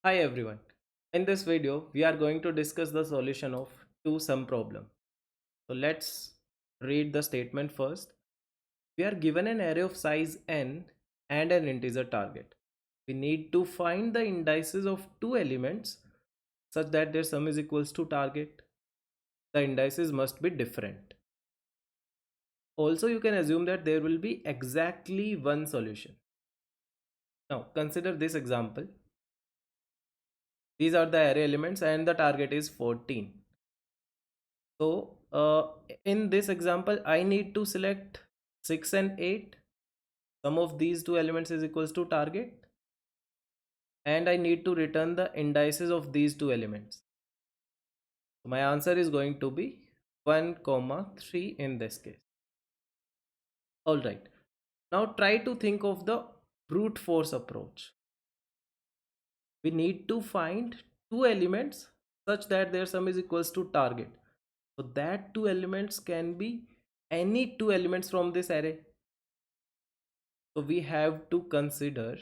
Hi everyone. In this video, we are going to discuss the solution of two sum problem. So let's read the statement first. We are given an array of size n and an integer target. We need to find the indices of two elements such that their sum is equals to target. The indices must be different. Also, you can assume that there will be exactly one solution. Now, consider this example. These are the array elements and the target is 14. So in this example, I need to select 6 and 8. Sum of these two elements is equals to target. And I need to return the indices of these two elements. So my answer is going to be 1, comma 3 in this case. Alright. Now try to think of the brute force approach. We need to find two elements such that their sum is equals to target. So that two elements can be any two elements from this array. So we have to consider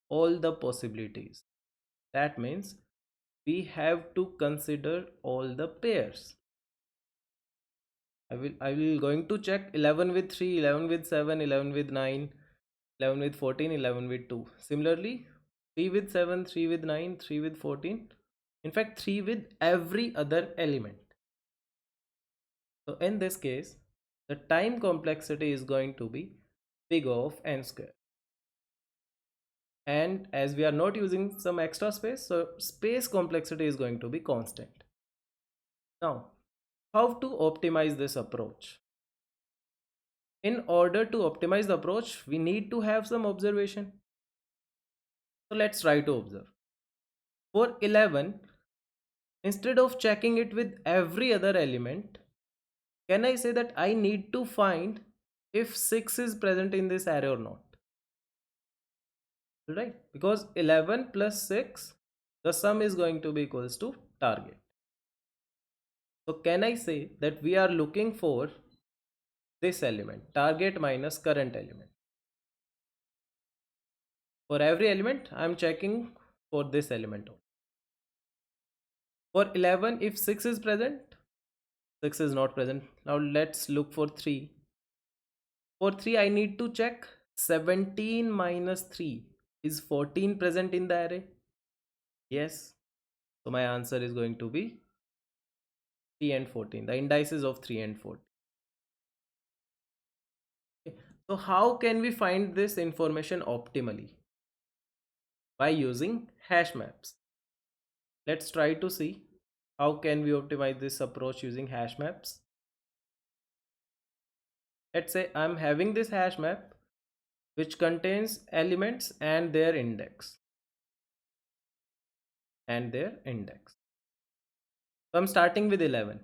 all the possibilities. That means we have to consider all the pairs. I will going to check 11 with 3, 11 with 7, 11 with 9, 11 with 14, 11 with 2. Similarly, 3 with 7, 3 with 9, 3 with 14. In fact, 3 with every other element. So in this case, the time complexity is going to be big of n square. And as we are not using some extra space, so space complexity is going to be constant. Now, how to optimize this approach? In order to optimize the approach, we need to have some observation. So let's try to observe. For 11, instead of checking it with every other element, can I say that I need to find if 6 is present in this array or not? Right? Because 11 plus 6, the sum is going to be equals to target. So can I say that we are looking for this element, target minus current element? For every element, I am checking for this element. For 11, if 6 is present, 6 is not present. Now let's look for 3. For 3, I need to check 17 minus 3. Is 14 present in the array? Yes. So my answer is going to be 3 and 14. The indices of 3 and 14. So how can we find this information optimally? By using hash maps. Let's try to see how can we optimize this approach using hash maps. Let's say I'm having this hash map which contains elements and their index. So I'm starting with 11.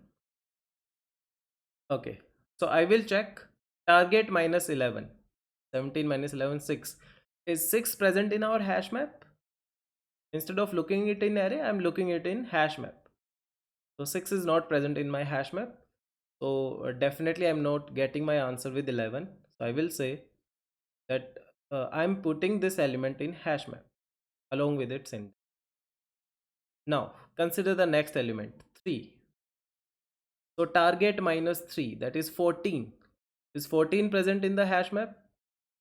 Okay, so I will check target minus 11. 17 minus 11, 6. Is 6 present in our hash map? Instead of looking it in array, I'm looking it in hash map. So 6 is not present in my hash map. So definitely I'm not getting my answer with 11. So I will say that I'm putting this element in hash map along with its index. Now consider the next element, 3. So target minus 3, that is 14. Is 14 present in the hash map?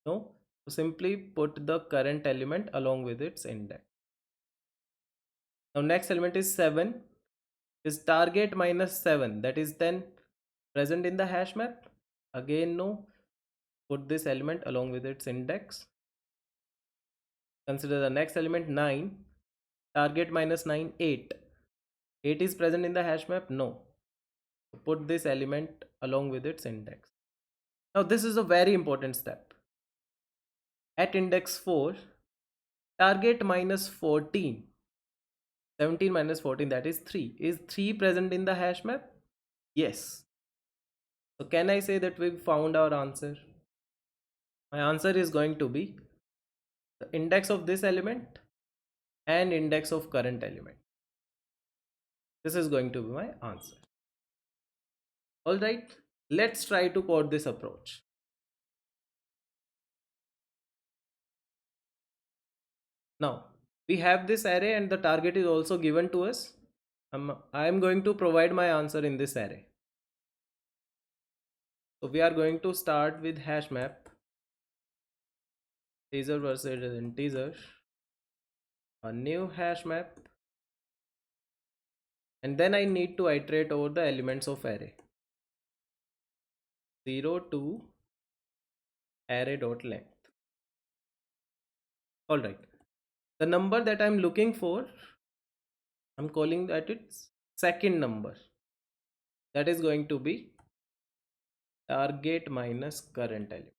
No. So simply put the current element along with its index. Now next element is 7. Is target minus 7, that is 10, present in the hash map? Again no. Put this element along with its index. Consider the next element, 9. Target minus 9, 8. 8 is present in the hash map? No. Put this element along with its index. Now this is a very important step. At index 4, target minus 14. 17 minus 14, that is 3. Is 3 present in the hash map? Yes. So can I say that we found our answer? My answer is going to be the index of this element and index of current element. This is going to be my answer. Alright, let's try to code this approach. Now, We have this array and the target is also given to us. I'm going to provide my answer in this array. So we are going to start with hash map, integer versus integer, a new hash map, and then I need to iterate over the elements of array 0 to array dot length. All right, the number that I'm looking for, I'm calling that its second number, that is going to be target minus current element.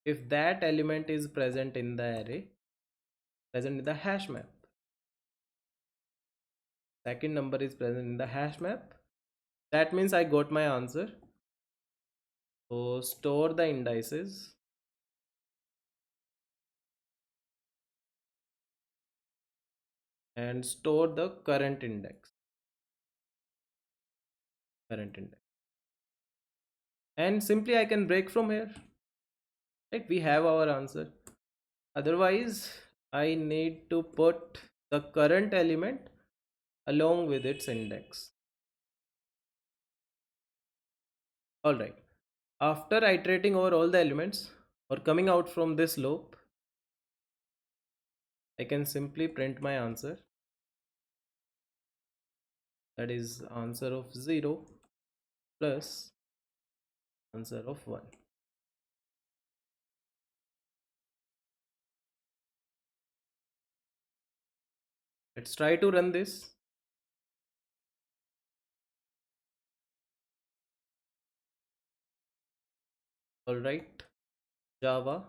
If that element is present in the array, present in the hash map, second number is present in the hash map, that means I got my answer. So store the indices and store the current index, and simply I can break from here, right? We have our answer. Otherwise I need to put the current element along with its index. All right, after iterating over all the elements or coming out from this loop, I can simply print my answer, that is answer of 0 plus answer of 1. Let's try to run this. All right, Java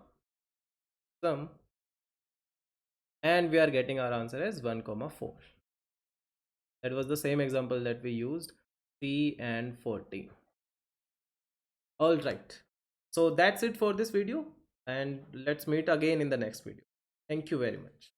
sum, and we are getting our answer as 1 comma 4. That was the same example that we used, 3 and 14. All right, so that's it for this video, and let's meet again in the next video. Thank you very much.